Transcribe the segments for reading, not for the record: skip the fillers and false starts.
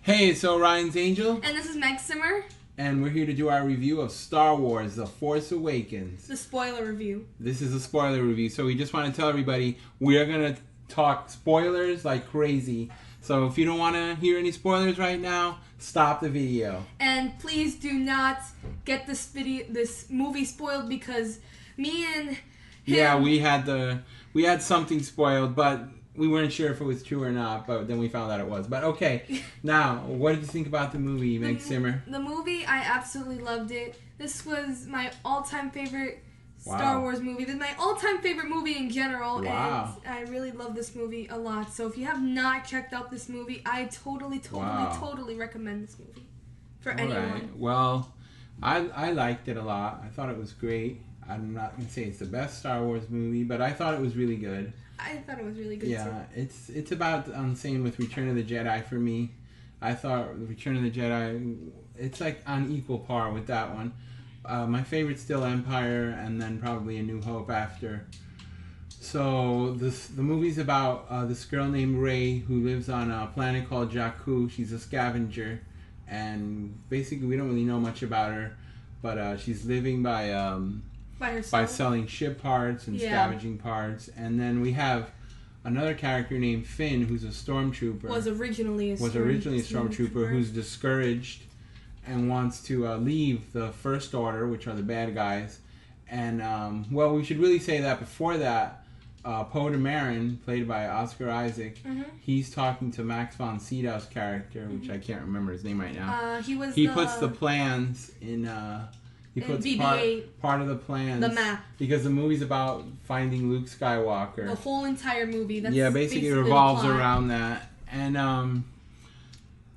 Hey, so Ryan's Angel, And this is Meg Simmer, and we're here to do our review of Star Wars: The Force Awakens. the spoiler review. This is a spoiler review, so we just want to tell everybody we are going to talk spoilers like crazy. So if you don't want to hear any spoilers right now, stop the video. And please do not get this movie spoiled because me and him... Yeah, we had something spoiled, but we weren't sure if it was true or not, but then we found out it was. But okay, now, what did you think about the movie, Meg Simmer? The movie, I absolutely loved it. This was my all-time favorite Star Wars movie. This is my all-time favorite movie in general, and I really love this movie a lot. So if you have not checked out this movie, I totally recommend this movie for anyone. Right. Well, I liked it a lot. I thought it was great. I'm not going to say it's the best Star Wars movie, but I thought it was really good. I thought it was really good, too. It's about the same with Return of the Jedi for me. I thought Return of the Jedi, it's like on equal par with that one. My favorite's still Empire, and then probably A New Hope after. So the movie's about this girl named Rey who lives on a planet called Jakku. She's a scavenger, and basically we don't really know much about her, but she's living by selling ship parts and scavenging parts. And then we have another character named Finn, who's a stormtrooper. Was originally a stormtrooper who's discouraged and wants to leave the First Order, which are the bad guys. And, well, we should really say that before that, Poe Dameron, played by Oscar Isaac, he's talking to Max von Sydow's character, which I can't remember his name right now. He puts the plans in... He puts part of the plans. The map. Because the movie's about finding Luke Skywalker. The whole entire movie. That's basically it revolves around that. And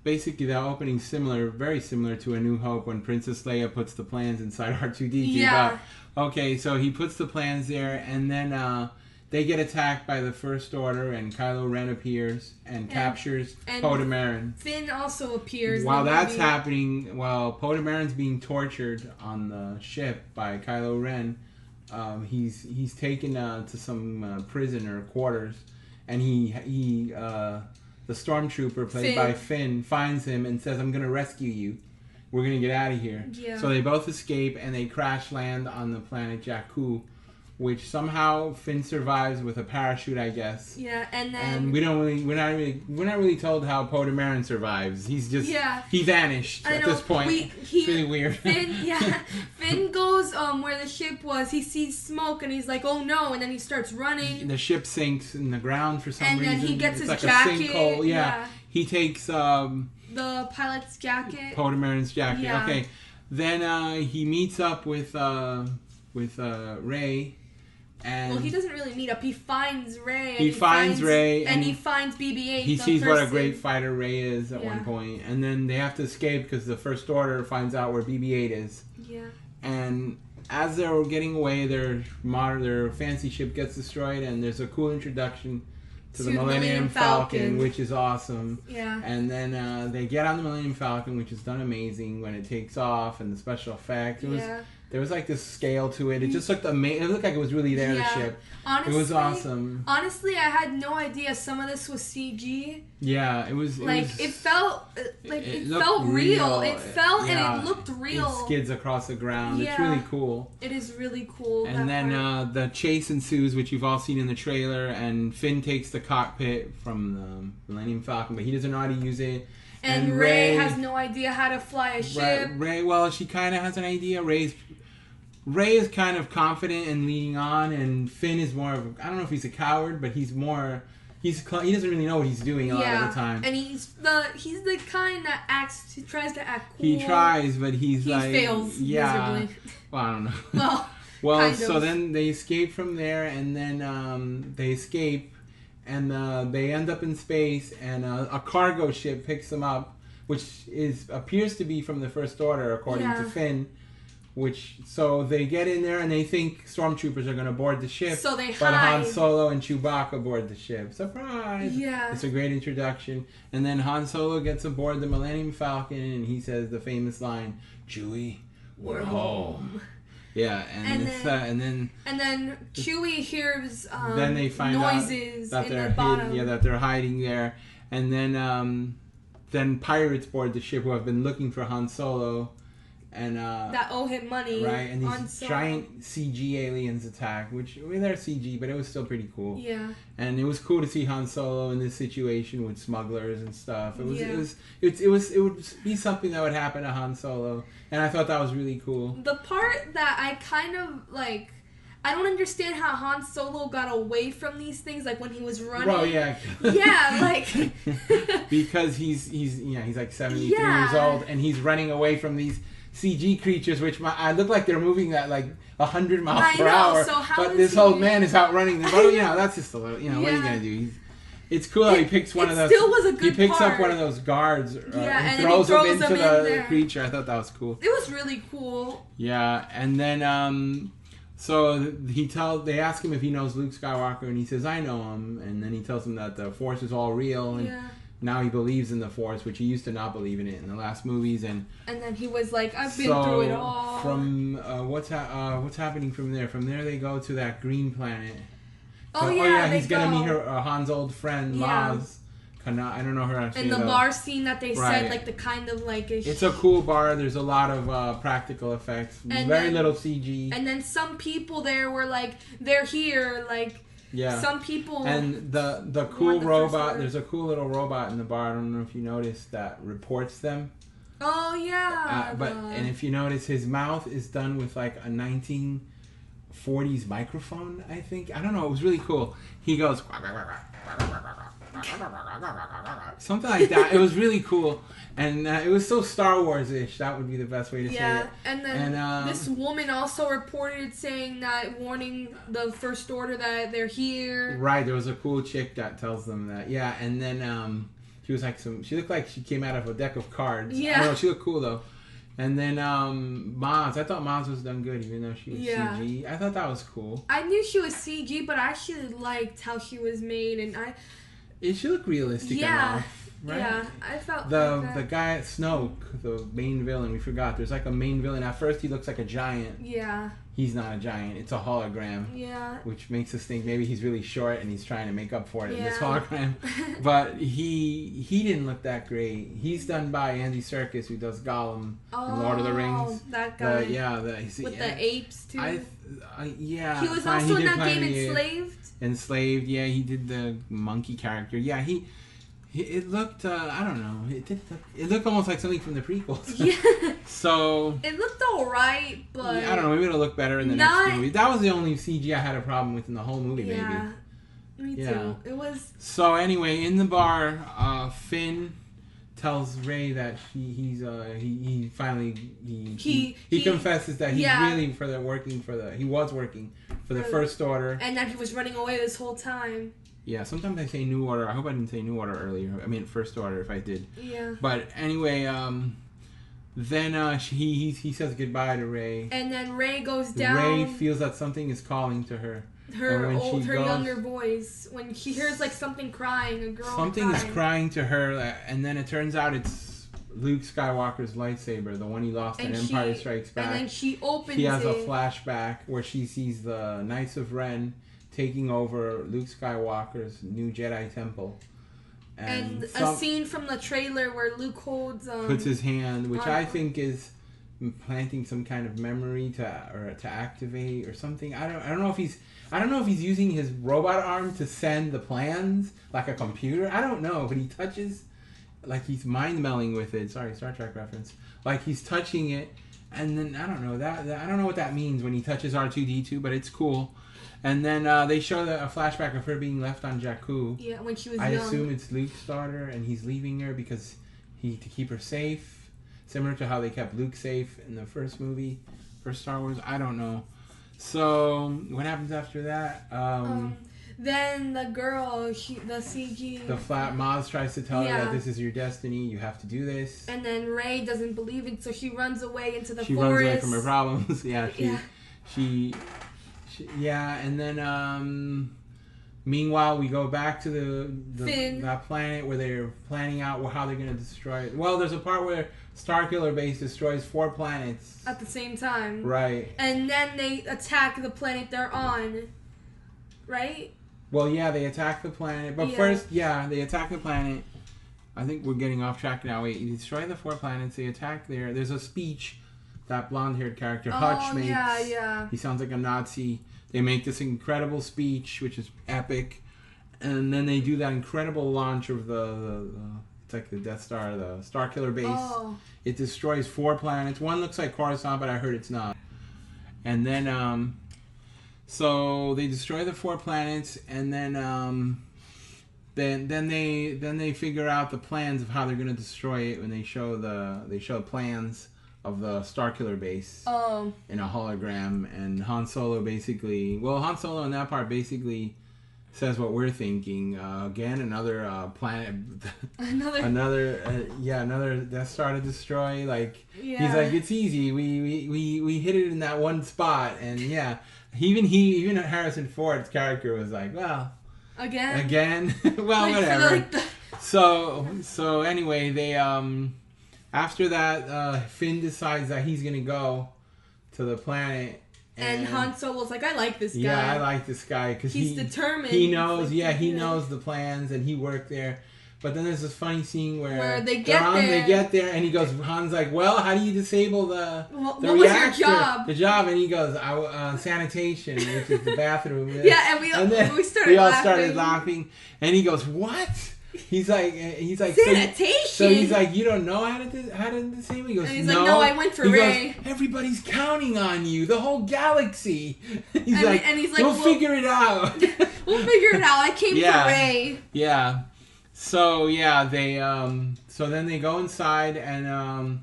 basically the opening's very similar to A New Hope when Princess Leia puts the plans inside R2-D2. Yeah. But, okay, so he puts the plans there, and then they get attacked by the First Order, and Kylo Ren appears and captures Poe Dameron. Finn also appears. While that's happening, while Poe Dameron's being tortured on the ship by Kylo Ren, he's taken to some prison or quarters, and the stormtrooper played by Finn finds him and says, "I'm going to rescue you. We're going to get out of here." Yeah. So they both escape, and they crash land on the planet Jakku, which somehow Finn survives with a parachute, I guess. Yeah, and we're not really told how Poe Dameron survives. He's just he vanished at this point. It's really weird. Finn goes where the ship was. He sees smoke and he's like, "Oh no!" And then he starts running. The ship sinks in the ground for some reason. And then he gets his jacket. A sinkhole. Yeah. He takes the pilot's jacket. Poe Dameron's jacket. Yeah. Okay. Then he meets up with Rey. Well, he doesn't really meet up. He finds Rey. He finds Rey. And he finds BB-8. He sees what a great fighter Rey is at one point. And then they have to escape because the First Order finds out where BB-8 is. Yeah. And as they're getting away, their fancy ship gets destroyed, and there's a cool introduction to the Millennium Falcon, which is awesome. Yeah. And then they get on the Millennium Falcon, which is done amazing when it takes off, and the special effects. There was like this scale to it. It just looked amazing. It looked like it was really there, the ship. Honestly, it was awesome. Honestly, I had no idea some of this was CG. Yeah, it felt real. It felt and it looked real. It skids across the ground. It's really cool. It is really cool. And then the chase ensues, which you've all seen in the trailer, and Finn takes the cockpit from the Millennium Falcon, but he doesn't know how to use it. And Rey has no idea how to fly a ship. Rey, well, she kind of has an idea. Rey is kind of confident and leading on, and Finn is more of I don't know if he's a coward, but he doesn't really know what he's doing a lot of the time. And he's the kind that tries to act cool. He tries, but he fails miserably. Well, I don't know. Well, so then they escape from there, and then they escape, and they end up in space, and a cargo ship picks them up, which appears to be from the First Order, according to Finn. So they get in there and they think stormtroopers are going to board the ship. So they hide. But Han Solo and Chewbacca board the ship. Surprise! Yeah. It's a great introduction. And then Han Solo gets aboard the Millennium Falcon and he says the famous line, "Chewie, we're home." Yeah, and then Chewie hears then they find noises out that in the bottom. that they're hiding there. And then then pirates board the ship who have been looking for Han Solo. And that owe him money. Right, and these giant CG aliens attack, which, I mean, they're CG, but it was still pretty cool. Yeah. And it was cool to see Han Solo in this situation with smugglers and stuff. It would be something that would happen to Han Solo, and I thought that was really cool. The part that I kind of like, I don't understand how Han Solo got away from these things, like when he was running. Well, yeah. Yeah, like because he's like 73 years old, and he's running away from these CG creatures, which I look like they're moving at like 100 miles per hour. So how but this old man is outrunning them. But that's just a little. What are you gonna do? It's cool how he picks one of those. Still was a good He picks part. up one of those guards and throws them into them the creature. I thought that was cool. It was really cool. Yeah, and then so they ask him if he knows Luke Skywalker, and he says, "I know him." And then he tells them that the Force is all real, and now he believes in the Force, which he used to not believe in it in the last movies. And then he was like, "I've been through it all." From what's happening from there? From there they go to that green planet. He's gonna meet Han's old friend Maz. I don't know her actually. In the bar scene that they said, like the kind of like it's a cool bar. There's a lot of practical effects, very little CG. And then some people there were like, they're here, like some people. And the cool robot. There's a cool little robot in the bar. I don't know if you noticed that reports them. Oh yeah. And if you notice, his mouth is done with like a 1940s microphone. I think I don't know. It was really cool. He goes. Something like that. It was really cool, and it was so Star Wars-ish. That would be the best way to say it. Yeah, and then this woman also reported saying that, warning the First Order that they're here. Right, there was a cool chick that tells them that. Yeah, and then she was like she looked like she came out of a deck of cards. Yeah, I don't know, she looked cool though. And then Maz, I thought Maz was done good, even though she was CG. I thought that was cool. I knew she was CG, but I actually liked how she was made, and she looked realistic enough, right? Yeah, I felt the guy Snoke, the main villain. We forgot. There's like a main villain. At first, he looks like a giant. Yeah. He's not a giant. It's a hologram. Yeah. Which makes us think maybe he's really short and he's trying to make up for it in this hologram. But he didn't look that great. He's done by Andy Serkis, who does Gollum in Lord of the Rings. That guy. With the apes too. Yeah. He was also in that game Enslaved. Enslaved, yeah, he did the monkey character. Yeah, it looked, I don't know, it looked almost like something from the prequels. Yeah. So it looked alright, but I don't know, maybe it'll look better in the next movie. That was the only CG I had a problem with in the whole movie, maybe. Me too. It was. So anyway, in the bar, Finn tells Rey that he finally confesses that he's really working for the First Order, and that he was running away this whole time. Yeah, sometimes I say New Order. I hope I didn't say New Order earlier. I mean First Order if I did. Yeah. But anyway, then he says goodbye to Rey. And then Rey goes down. Rey feels that something is calling to her. Her younger voice, when she hears like something crying, a girl. Something is crying to her, and then it turns out it's Luke Skywalker's lightsaber, the one he lost in Empire Strikes Back. And then she opens it. He has a flashback where she sees the Knights of Ren taking over Luke Skywalker's new Jedi temple. And a scene from the trailer where Luke puts his hand, which I think is planting some kind of memory to activate or something. I don't know if he's using his robot arm to send the plans like a computer. I don't know, but he touches, like he's mind melding with it. Sorry, Star Trek reference. Like he's touching it, and then I don't know I don't know what that means when he touches R2-D2, but it's cool. And then they show a flashback of her being left on Jakku. Yeah, when she was young. I assume it's Luke's daughter, and he's leaving her because to keep her safe, similar to how they kept Luke safe in the first movie for Star Wars. I don't know. So what happens after that? Then the girl, the CG. Maz tries to tell her that this is your destiny. You have to do this. And then Rey doesn't believe it, so she runs away into the forest. She runs away from her problems. And then meanwhile we go back to that planet where they're planning out how they're going to destroy it. Well, there's a part where Starkiller Base destroys 4 planets at the same time. Right. And then they attack the planet they're on. Right? Well, yeah, they attack the planet. But first, they attack the planet. I think we're getting off track now. Wait, you destroy the 4 planets. They attack there. There's a speech that blonde-haired character Hutch makes. Yeah. He sounds like a Nazi. They make this incredible speech, which is epic, and then they do that incredible launch of the it's like the Death Star, the Starkiller base. Oh. It destroys 4 planets. One looks like Coruscant, but I heard it's not. And then so they destroy the 4 planets, and then they figure out the plans of how they're going to destroy it when they show plans of the Starkiller base in a hologram. And Han Solo Han Solo in that part basically says what we're thinking. Again, another planet, another Death Star to destroy. Like he's like, it's easy. We hit it in that one spot, and even Harrison Ford's character was like, well. Again? Well, like, whatever. So anyway, they after that, Finn decides that he's gonna go to the planet, and Han Solo's like, I like this guy. Yeah, I like this guy because he's determined. He knows. He knows the plans, and he worked there. But then there's this funny scene where they get there, and he goes, Han's like, well, how do you disable the what reactor? Was your job? The job, and he goes, sanitation, which is the bathroom. Yeah, and we all started laughing, and he goes, what? He's like sanitation. So he's like, you don't know how to disable? He goes, and he's like, no, I went for Rey. Goes, everybody's counting on you, the whole galaxy. He's like, we'll figure it out. We'll figure it out. I came for Rey. Yeah. So they so then they go inside, and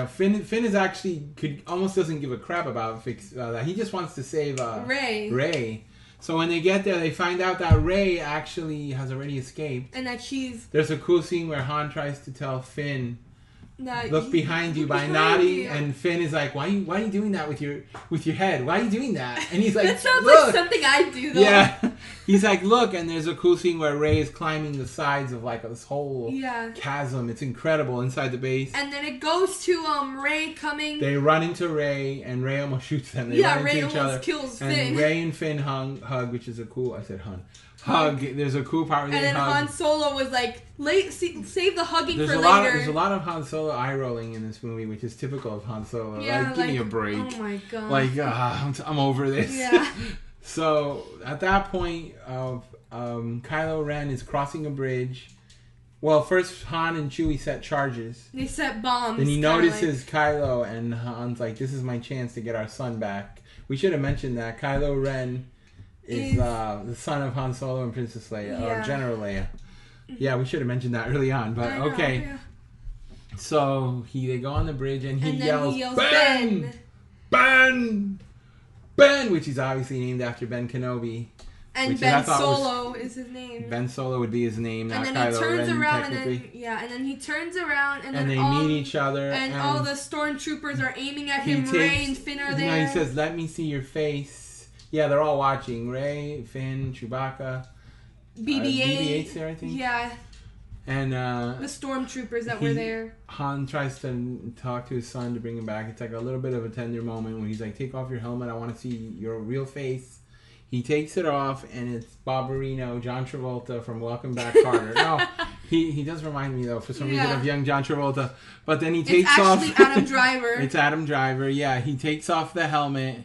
Finn is actually almost doesn't give a crap about that. He just wants to save Rey. So when they get there, they find out that Rey actually has already escaped, and that there's a cool scene where Han tries to tell Finn, look behind you by nodding, and Finn is like, why are you doing that with your head? Why are you doing that? And he's like, that sounds look. like something I do though. Yeah. He's like, look, and there's a cool scene where Rey is climbing the sides of like this whole chasm. It's incredible inside the base. And then it goes to Rey coming. They run into Rey, and Rey almost shoots them. They run Rey into each other. Kills Finn. And Rey and Finn hug, which is a cool. I said hug. There's a cool part where and they then hug. Han Solo was like, save the hugging there's for later. There's a lot of Han Solo eye rolling in this movie, which is typical of Han Solo. Yeah, give me a break. Oh my god. Like, I'm over this. Yeah. So at that point, Kylo Ren is crossing a bridge. Well, first Han and Chewie set charges. They set bombs. Then he notices Kylo, and Han's like, "This is my chance to get our son back." We should have mentioned that Kylo Ren is the son of Han Solo and Princess Leia, or General Leia. Yeah, we should have mentioned that early on, but okay. Yeah. So they go on the bridge, and he yells Ben! Ben! Ben! Which is obviously named after Ben Kenobi. And Ben Solo is his name. Ben Solo would be his name, not Kylo Ren. And then he turns around, and then he turns around, and then they meet each other, and all the stormtroopers are aiming at him. Rey and Finn are there. No, he says, "Let me see your face." Yeah, they're all watching. Rey, Finn, Chewbacca, BB-8's there, I think. Yeah. And the stormtroopers that were there. Han tries to talk to his son to bring him back. It's like a little bit of a tender moment when he's like, "Take off your helmet. I want to see your real face." He takes it off, and it's Barbarino, John Travolta from Welcome Back, Carter. No, he does remind me, though, for some reason, of young John Travolta. But then he takes off... It's actually Adam Driver. It's Adam Driver, yeah. He takes off the helmet,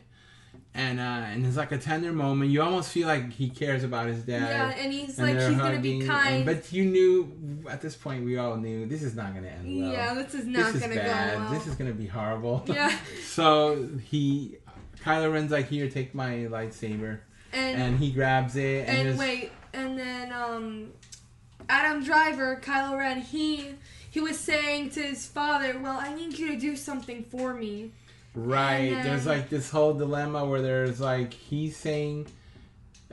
and it's like a tender moment. You almost feel like he cares about his dad. Yeah, and he's like, he's going to be kind. But you knew, at this point, we all knew, this is not going to end well. Yeah, this is not going to go well. This is going to be horrible. Yeah. So Kylo Ren's like, here, take my lightsaber. And he grabs it. And then Adam Driver, Kylo Ren, he was saying to his father, "Well, I need you to do something for me." Right. There's like this whole dilemma where there's like he's saying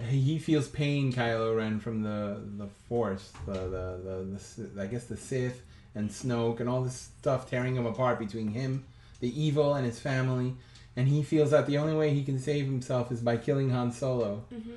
he feels pain, Kylo Ren, from the Force, the I guess the Sith and Snoke and all this stuff tearing him apart between him, the evil, and his family. And he feels that the only way he can save himself is by killing Han Solo. Mm-hmm.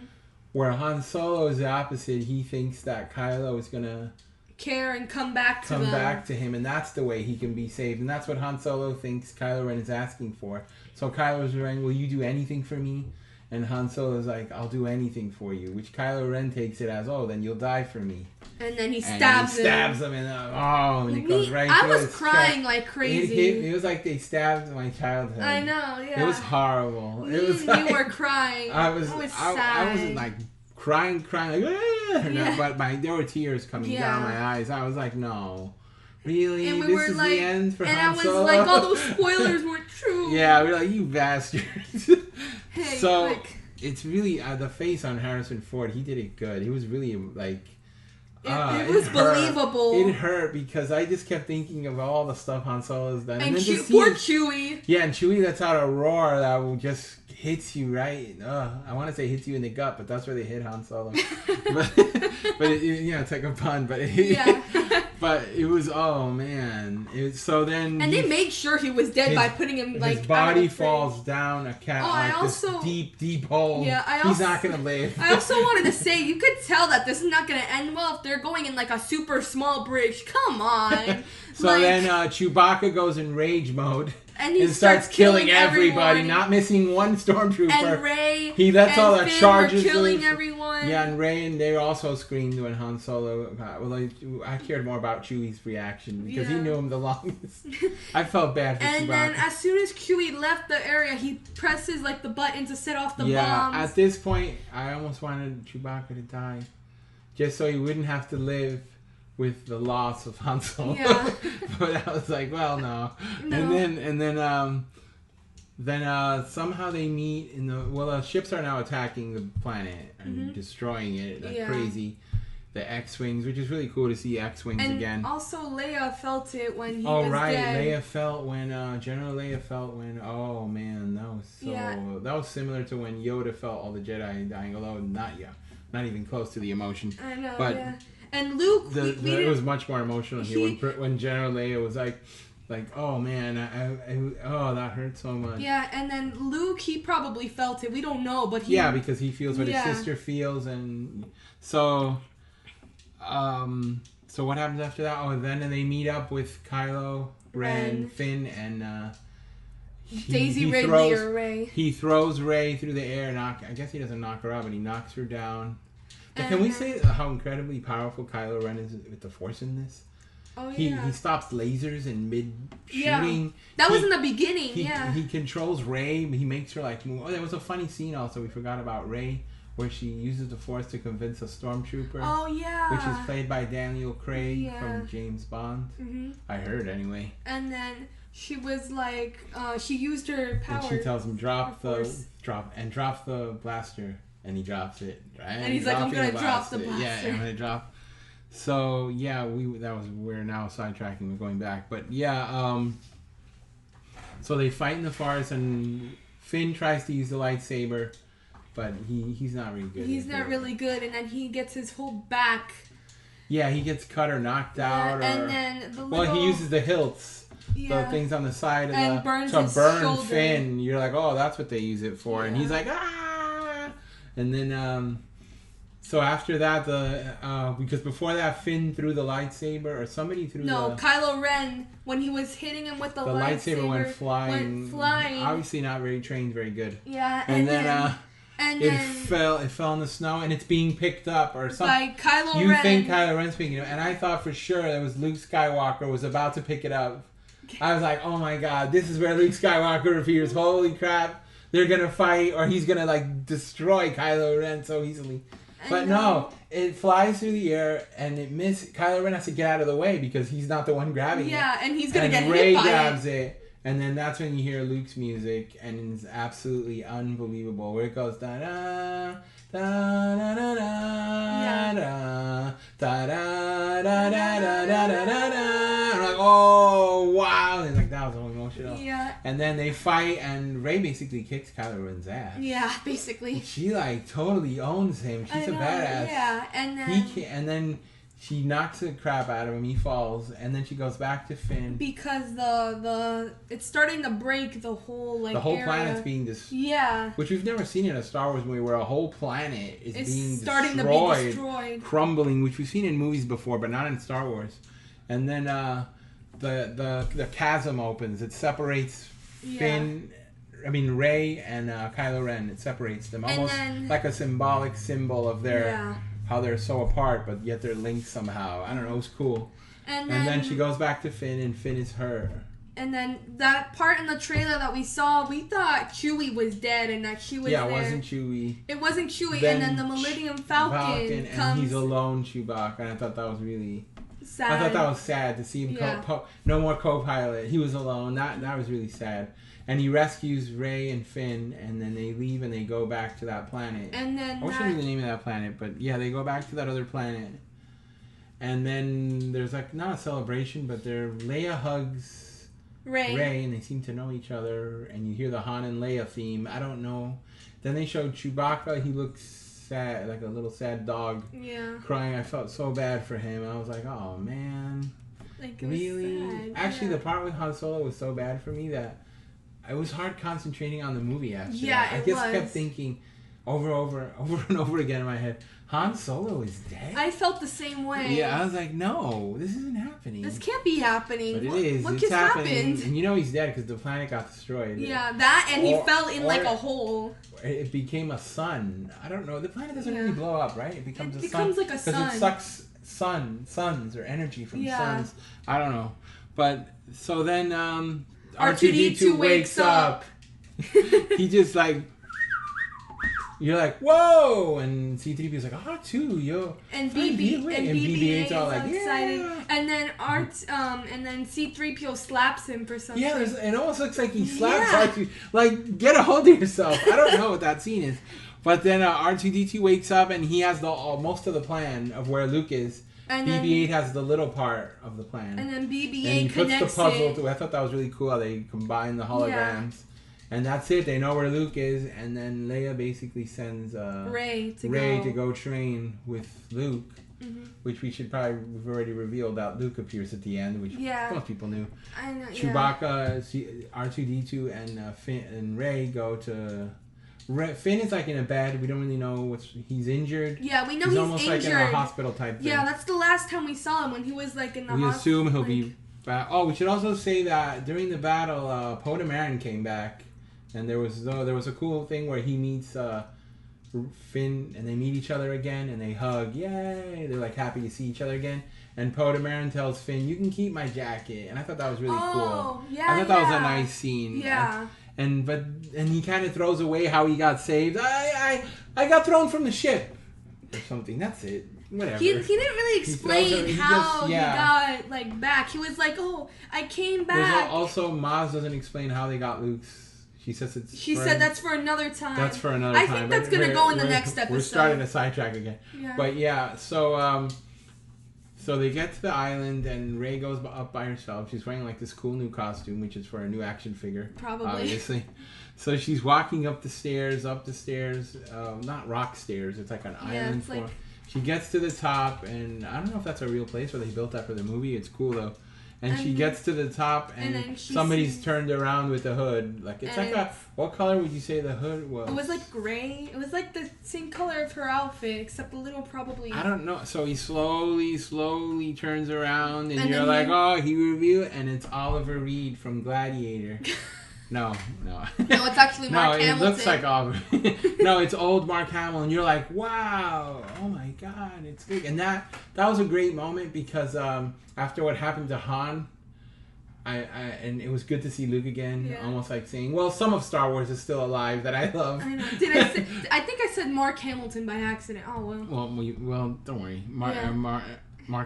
Where Han Solo is the opposite. He thinks that Kylo is going to care and come back to him. And that's the way he can be saved. And that's what Han Solo thinks Kylo Ren is asking for. So Kylo's saying, will you do anything for me? And Han Solo's like, I'll do anything for you. Which Kylo Ren takes it as, oh, then you'll die for me. And then he stabs him. And it goes right through his crying chest. like crazy. It was like they stabbed my childhood. I know, yeah. It was horrible. You were crying. I wasn't like crying like, but there were tears coming down my eyes. I was like, no. Really? And this is the end for Han Solo? And I was like, all those spoilers weren't true. Yeah, we were like, you bastards. Hey, so, quick. it's really, the face on Harrison Ford, he did it good. He was really, like... It was believable. It hurt because I just kept thinking of all the stuff Han Solo's done. And poor Chewie. Yeah, and Chewie lets out a roar that just hits you right. I want to say hits you in the gut, but that's where they hit Han Solo. but it's like a pun. But but it was, oh man. So then... And they made sure he was dead by putting him like... His body falls down this deep hole. Yeah, he's not going to live. I also wanted to say, you could tell that this is not going to end well if they're going in like a super small bridge. Come on. So then Chewbacca goes in rage mode. And he starts killing everybody, not missing one stormtrooper. And Rey, he lets all the charges killing everyone. Yeah, and Rey, and they also screamed when Han Solo. I cared more about Chewie's reaction because he knew him the longest. I felt bad for Chewbacca. And then as soon as Chewie left the area, he presses like the button to set off the bombs. Yeah, at this point, I almost wanted Chewbacca to die, just so he wouldn't have to live with the loss of Han Solo. Yeah. But I was like, well, no. And then somehow they meet in the ships are now attacking the planet and destroying it like crazy. The X-Wings, which is really cool to see X-Wings again. And also Leia felt it when he was dead. Leia felt when General Leia felt when, oh man, that was that was similar to when Yoda felt all the Jedi dying, although not even close to the emotion. I know, but and Luke, it was much more emotional here when General Leia was like, oh man, that hurt so much. Yeah, and then Luke, he probably felt it. We don't know, but because he feels what his sister feels, and so what happens after that? Oh, then they meet up with Kylo Ren, Finn, and Daisy Ridley or Rey. He throws Rey through the air. I guess he doesn't knock her out, but he knocks her down. But can we say how incredibly powerful Kylo Ren is with the Force in this? Oh, yeah. He stops lasers in mid-shooting. Yeah. That was in the beginning, He controls Rey. He makes her, like, move. Oh, there was a funny scene also we forgot about Rey, where she uses the Force to convince a stormtrooper. Oh, yeah. Which is played by Daniel Craig from James Bond. Mm-hmm. I heard, anyway. And then she was like, she used her power. And she tells him, drop the blaster. And he drops it, right? And he's like, I'm going to drop the blaster. Yeah, I'm going to drop. So, we're now sidetracking, we're going back. But, so they fight in the forest, and Finn tries to use the lightsaber, but he's not really good. He's not really good, and then he gets his whole back. Yeah, he gets cut or knocked out. And then he uses the hilts. The things on the side of burn shoulder. Finn. You're like, oh, that's what they use it for. Yeah. And he's like, ah! And then, so after that, because before that, Finn threw the lightsaber, or somebody threw Kylo Ren, when he was hitting him with the lightsaber went flying. Obviously not very trained, very good. Yeah, and then it fell in the snow, and it's being picked up, or something. By Kylo Ren. You think Kylo Ren's picking it up, and I thought for sure it was Luke Skywalker was about to pick it up. I was like, oh my god, this is where Luke Skywalker appears. Holy crap. They're going to fight, or he's going to, like, destroy Kylo Ren so easily. But no, it flies through the air, and it misses. Kylo Ren has to get out of the way because he's not the one grabbing it. Yeah, and he's going to get hit by Rey grabs it. And then that's when you hear Luke's music, and it's absolutely unbelievable. Where it goes, da-da, da-da-da-da-da, da-da-da-da-da-da-da-da. I'm like, oh, wow. And it's like, that was so emotional. Yeah. And then they fight, and Rey basically kicks Kylo Ren's ass. Yeah, basically. She, like, totally owns him. She's a badass. Yeah, and then she knocks the crap out of him. He falls, and then she goes back to Finn because it's starting to break the whole the whole area. Planet's being destroyed. Yeah, which we've never seen in a Star Wars movie where a whole planet is being starting to be destroyed, crumbling, which we've seen in movies before, but not in Star Wars. And then the chasm opens. It separates Finn Rey and Kylo Ren. It separates them almost like a symbolic symbol of their how they're so apart, but yet they're linked somehow. I don't know. It was cool. And then she goes back to Finn, and Finn is her. And then that part in the trailer that we saw, we thought Chewie was dead and that she was there. Yeah, it wasn't Chewie. It wasn't Chewie. And then the Millennium Falcon comes. And he's alone, Chewbacca. And I thought that was really sad. I thought that was sad to see him. No more co-pilot. He was alone. That was really sad. And he rescues Rey and Finn, and then they leave and they go back to that planet. And then I wish I knew the name of that planet, but yeah, they go back to that other planet. And then there's like not a celebration, but Leia hugs Rey, and they seem to know each other, and you hear the Han and Leia theme. I don't know. Then they showed Chewbacca. He looks sad, like a little sad dog, crying. I felt so bad for him. I was like, oh man, like really? Sad. Actually, the part with Han Solo was so bad for me that it was hard concentrating on the movie after. Yeah, I just kept thinking over and over again in my head, Han Solo is dead? I felt the same way. Yeah, I was like, no, this isn't happening. This can't be happening. But it is. What just happened? And you know he's dead because the planet got destroyed. Yeah, that and he fell in like a hole. It became a sun. I don't know. The planet doesn't really blow up, right? It becomes a sun. It becomes like a sun. Because it sucks suns or energy from suns. I don't know. But, so then R2-D2 wakes up. He just like... You're like, whoa! And C-3PO's like, R2, yo. And BB-8's all like, excited. And then and then C-3PO slaps him for something. Yeah, it almost looks like he slaps R2. Like, get a hold of yourself. I don't know what that scene is. But then R2-D2 wakes up and he has most of the plan of where Luke is. And BB-8 has the little part of the plan. And then BB-8 connects the puzzle. I thought that was really cool how they combine the holograms. Yeah. And that's it. They know where Luke is, and then Leia basically sends Rey to go train with Luke, which we've already revealed that Luke appears at the end, which most people knew. I know. Chewbacca, R2-D2, and Finn and Rey go to. Finn is like in a bed. We don't really know he's injured. Yeah, we know he's almost injured. Like in a hospital type thing. Yeah, that's the last time we saw him when he was like in the hospital. We assume he'll be back. Oh, we should also say that during the battle, Poe Dameron came back. And there was a cool thing where he meets Finn, and they meet each other again, and they hug. Yay! They're like happy to see each other again. And Poe Dameron tells Finn, "You can keep my jacket." And I thought that was really cool. Yeah, I thought that was a nice scene. Yeah. And he kind of throws away how he got saved. I got thrown from the ship or something. That's it. Whatever. He didn't really explain how he got like back. He was like, "Oh, I came back." Also, Maz doesn't explain how they got Luke's. She says She said that's for another time. That's for another time. I think that's going to go in the next episode. We're starting to sidetrack again. Yeah. But yeah, so they get to the island and Rey goes up by herself. She's wearing like this cool new costume, which is for a new action figure. Probably. Obviously. So she's walking up the stairs, not rock stairs. It's like an island floor. She gets to the top, and I don't know if that's a real place or they built that for the movie. It's cool though. And she gets to the top, and somebody's turned around with the hood. Like it's like what color would you say the hood was? It was like gray. It was like the same color of her outfit, except a little probably. I don't know. So he slowly turns around, and you're like, oh, he revealed, and it's Oliver Reed from Gladiator. No, it's actually Mark Hamilton. No, it looks like Oliver. No, it's old Mark Hamill, and you're like, wow, oh my God, it's big. And that was a great moment because after what happened to Han, and it was good to see Luke again. Yeah. Almost like saying, well, some of Star Wars is still alive that I love. I know. I think I said Mark Hamilton by accident. Oh well. Well, don't worry, Mark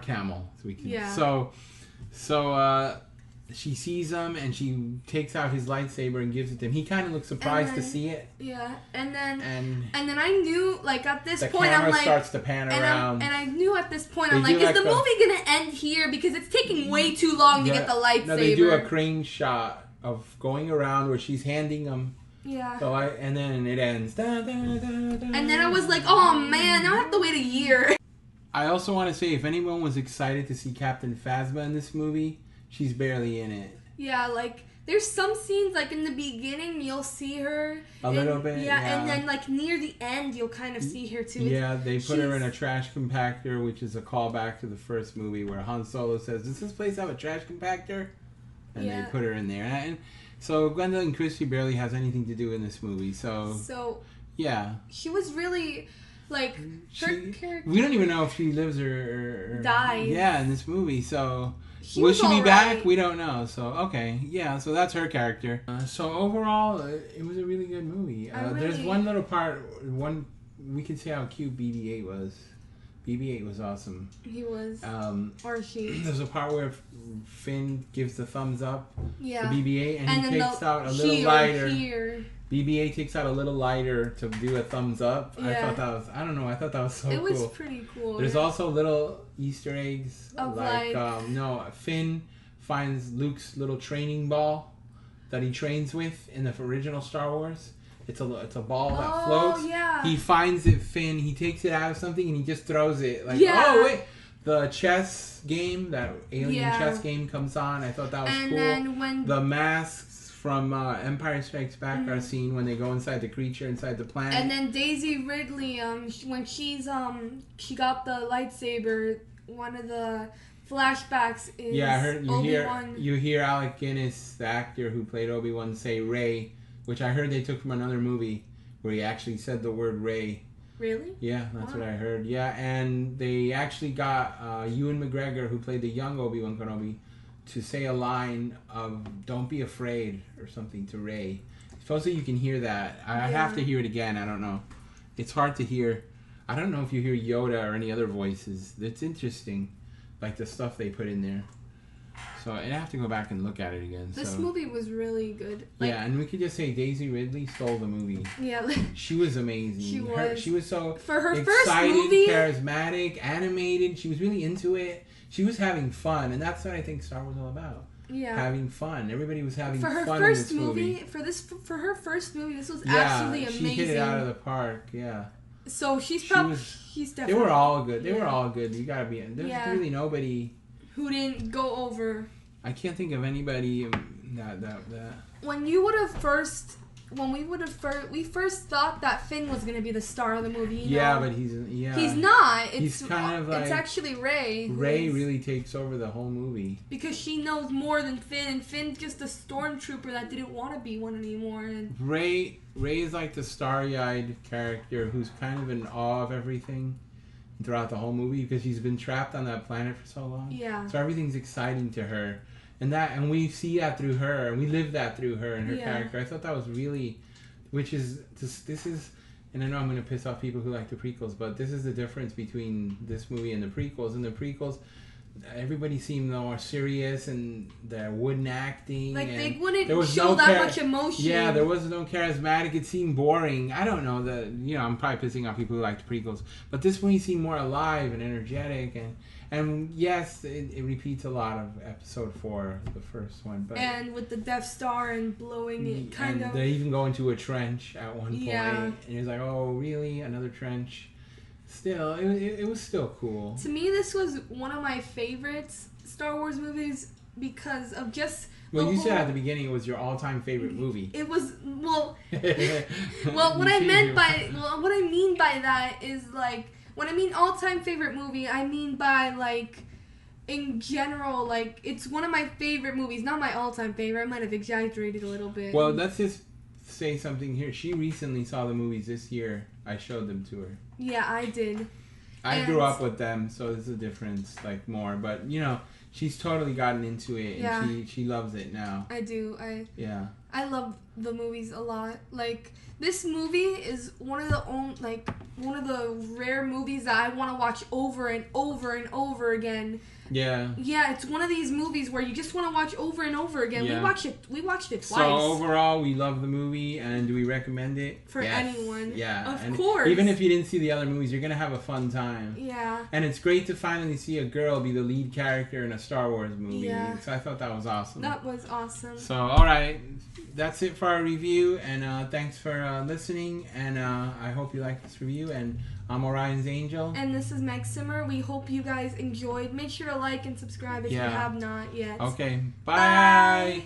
Hamill. So we can. Yeah. So. She sees him and she takes out his lightsaber and gives it to him. He kind of looks surprised to see it. Yeah, and then I knew like at this point I'm like, the camera starts to pan around, and I knew at this point I'm like, is the movie gonna end here because it's taking way too long to get the lightsaber? No, they do a crane shot of going around where she's handing him. Yeah. So and then it ends. Da, da, da, da, and then I was like, oh man, now I have to wait a year. I also want to say if anyone was excited to see Captain Phasma in this movie. She's barely in it. Yeah, like, there's some scenes, like, in the beginning, you'll see her. A little bit, yeah. And then, like, near the end, you'll kind of see her, too. Yeah, they put her in a trash compactor, which is a callback to the first movie where Han Solo says, does this place have a trash compactor? and they put her in there. And so Gwendolyn Christie barely has anything to do in this movie. So yeah, she was really like her character. We don't even know if she lives or dies. Yeah, in this movie. So will she be back? We don't know. So okay, yeah. So that's her character. So overall, it was a really good movie. There's one little part. We can see how cute BB-8 was. BB-8 was awesome. He was. Or she. There's a part where Finn gives the thumbs up to BB-8, and he takes out a little lighter. BB-8 takes out a little lighter to do a thumbs up. Yeah. I thought that was so cool. It was pretty cool. There's also little Easter eggs. Like Finn finds Luke's little training ball that he trains with in the original Star Wars. It's a ball that floats. Yeah. He finds it, Finn. He takes it out of something and he just throws it. Oh wait, the chess game, that alien chess game comes on. I thought that was cool. And then the masks from Empire Strikes Back are seen when they go inside the creature, inside the planet. And then Daisy Ridley, when she got the lightsaber, one of the flashbacks is you hear Alec Guinness, the actor who played Obi-Wan, say Rey, which I heard they took from another movie where he actually said the word Rey. Really? Yeah, that's what I heard. Yeah, and they actually got Ewan McGregor, who played the young Obi-Wan Kenobi, to say a line of "Don't be afraid" or something to Rey. Supposedly you can hear that. I have to hear it again. I don't know. It's hard to hear. I don't know if you hear Yoda or any other voices. It's interesting, like the stuff they put in there. So I have to go back and look at it again. This movie was really good. And we could just say Daisy Ridley stole the movie. Yeah. She was amazing. She was so for her excited, first movie, charismatic, animated. She was really into it. She was having fun, and that's what I think Star Wars is all about. Yeah. Having fun. Everybody was having fun in this movie. For her first movie, this was absolutely amazing. She hit it out of the park. Yeah. So she's definitely. They were all good. They were all good. You gotta be. There's really nobody who didn't go over. I can't think of anybody that. We first thought that Finn was gonna be the star of the movie. But he's not. He's kind of like, it's actually Rey. Rey really takes over the whole movie because she knows more than Finn, and Finn's just a stormtrooper that didn't want to be one anymore. And Rey is like the starry-eyed character who's kind of in awe of everything throughout the whole movie because she's been trapped on that planet for so long. Yeah. So everything's exciting to her. And we see that through her, and we live that through her and her character. I thought that was really, this is, and I know I'm going to piss off people who like the prequels, but this is the difference between this movie and the prequels. In the prequels, everybody seemed more serious, and they're wooden acting. Like, they wouldn't show that much emotion. Yeah, there was no charismatic. It seemed boring. I don't know, I'm probably pissing off people who like the prequels, but this movie seemed more alive and energetic, and yes, it repeats a lot of Episode 4, the first one. But and with the Death Star and blowing it, kind of. They even go into a trench at one point, and it's like, oh, really? Another trench? Still, it was still cool. To me, this was one of my favorite Star Wars movies because of just. Well, you said at the beginning it was your all-time favorite movie. It was what I mean by that is like. When I mean all-time favorite movie, I mean by, like, in general, like, it's one of my favorite movies. Not my all-time favorite. I might have exaggerated a little bit. Well, let's just say something here. She recently saw the movies this year. I showed them to her. Yeah, I did. I grew up with them, so there's a difference, like, more. But, she's totally gotten into it, and she loves it now. I do. I love the movies a lot. Like, this movie is one of the rare movies that I want to watch over and over and over again. Yeah. Yeah, it's one of these movies where you just want to watch over and over again. Yeah. We watched it twice. So overall, we love the movie, and do we recommend it? For anyone. Yeah. Of course. Even if you didn't see the other movies, you're going to have a fun time. Yeah. And it's great to finally see a girl be the lead character in a Star Wars movie. Yeah. So I thought that was awesome. That was awesome. So, all right. That's it for our review, and thanks for listening, and I hope you like this review, and I'm Orion's Angel. And this is Meg Simmer. We hope you guys enjoyed. Make sure to like and subscribe if you have not yet. Okay. Bye.